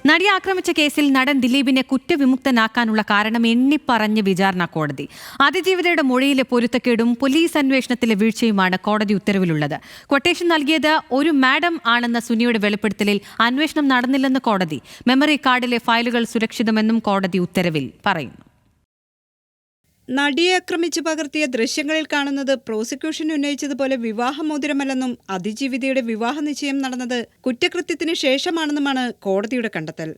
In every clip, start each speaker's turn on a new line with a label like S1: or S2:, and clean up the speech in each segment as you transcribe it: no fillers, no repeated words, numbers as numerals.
S1: നടിയെ ആക്രമിച്ച കേസിൽ നടൻ ദിലീപിനെ കുറ്റവിമുക്തനാക്കാനുള്ള കാരണം എണ്ണിപ്പറഞ്ഞ് വിചാരണ കോടതി. അതിജീവിതയുടെ മൊഴിയിലെ പൊരുത്തക്കേടും പോലീസ് അന്വേഷണത്തിലെ വീഴ്ചയുമാണ് കോടതി ഉത്തരവിലുള്ളത്. ക്വട്ടേഷൻ നൽകിയത് ഒരു മാഡം ആണെന്ന സുനിയുടെ വെളിപ്പെടുത്തലിൽ അന്വേഷണം നടന്നില്ലെന്ന് കോടതി. മെമ്മറി കാർഡിലെ ഫയലുകൾ സുരക്ഷിതമെന്നും കോടതി ഉത്തരവിൽ പറയുന്നു.
S2: നടിയെ ആക്രമിച്ച് പകർത്തിയ ദൃശ്യങ്ങളിൽ കാണുന്നത് പ്രോസിക്യൂഷൻ ഉന്നയിച്ചതുപോലെ വിവാഹമോതിരമല്ലെന്നും അതിജീവിതയുടെ വിവാഹ നിശ്ചയം നടന്നത് കുറ്റകൃത്യത്തിന് ശേഷമാണെന്നുമാണ് കോടതിയുടെ കണ്ടെത്തൽ.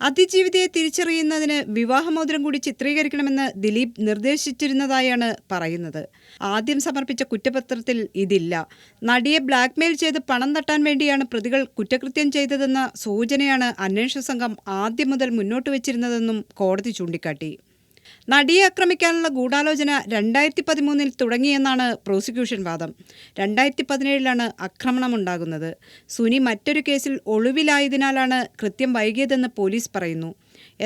S2: അതിജീവിതയെ തിരിച്ചറിയുന്നതിന് വിവാഹമോതിരം കൂടി ചിത്രീകരിക്കണമെന്ന് ദിലീപ് നിർദ്ദേശിച്ചിരുന്നതായാണ് പറയുന്നത്. ആദ്യം സമർപ്പിച്ച കുറ്റപത്രത്തിൽ ഇതില്ല. നടിയെ ബ്ലാക്ക്മെയിൽ ചെയ്ത് പണം തട്ടാൻ വേണ്ടിയാണ് പ്രതികൾ കുറ്റകൃത്യം ചെയ്തതെന്ന സൂചനയാണ് അന്വേഷണ സംഘം ആദ്യം മുതൽ മുന്നോട്ട് വച്ചിരുന്നതെന്നും കോടതി ചൂണ്ടിക്കാട്ടി. നടിയെ ആക്രമിക്കാനുള്ള ഗൂഢാലോചന 2013 തുടങ്ങിയെന്നാണ് പ്രോസിക്യൂഷൻ വാദം. 2017 ആക്രമണമുണ്ടാകുന്നത്. സുനി മറ്റൊരു കേസിൽ ഒളിവിലായതിനാലാണ് കൃത്യം വൈകിയതെന്ന് പോലീസ് പറയുന്നു.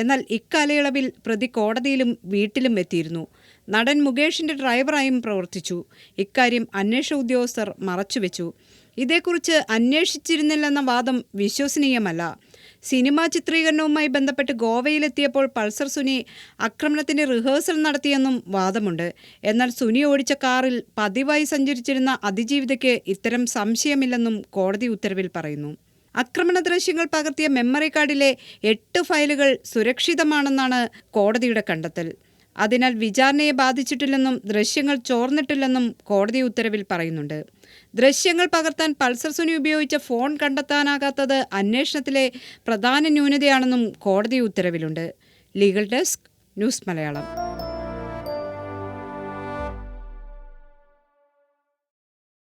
S2: എന്നാൽ ഇക്കാലയളവിൽ പ്രതി കോടതിയിലും വീട്ടിലും എത്തിയിരുന്നു. നടൻ മുകേഷിന്റെ ഡ്രൈവറായും പ്രവർത്തിച്ചു. ഇക്കാര്യം അന്വേഷണ ഉദ്യോഗസ്ഥർ മറച്ചുവെച്ചു. ഇതേക്കുറിച്ച് അന്വേഷിച്ചിരുന്നില്ലെന്ന വാദം വിശ്വസനീയമല്ല. സിനിമാ ചിത്രീകരണവുമായി ബന്ധപ്പെട്ട് ഗോവയിലെത്തിയപ്പോൾ പൾസർ സുനി ആക്രമണത്തിന്റെ റിഹേഴ്സൽ നടത്തിയെന്നും വാദമുണ്ട്. എന്നാൽ സുനി ഓടിച്ച കാറിൽ പതിവായി സഞ്ചരിച്ചിരുന്ന അതിജീവിതയ്ക്ക് ഇത്തരം സംശയമില്ലെന്നും കോടതി ഉത്തരവിൽ പറയുന്നു. ആക്രമണ ദൃശ്യങ്ങൾ പകർത്തിയ മെമ്മറി കാർഡിലെ 8 ഫയലുകൾ സുരക്ഷിതമാണെന്നാണ് കോടതിയുടെ കണ്ടെത്തൽ. അതിനാൽ വിചാരണയെ ബാധിച്ചിട്ടില്ലെന്നും ദൃശ്യങ്ങൾ ചോർന്നിട്ടില്ലെന്നും കോടതി ഉത്തരവിൽ പറയുന്നുണ്ട്. ദൃശ്യങ്ങൾ പകർത്താൻ പൾസർ സുനി ഉപയോഗിച്ച ഫോൺ കണ്ടെത്താനാകാത്തത് അന്വേഷണത്തിലെ പ്രധാന ന്യൂനതയാണെന്നും കോടതി ഉത്തരവിലുണ്ട്. Legal desk, news Malayalam.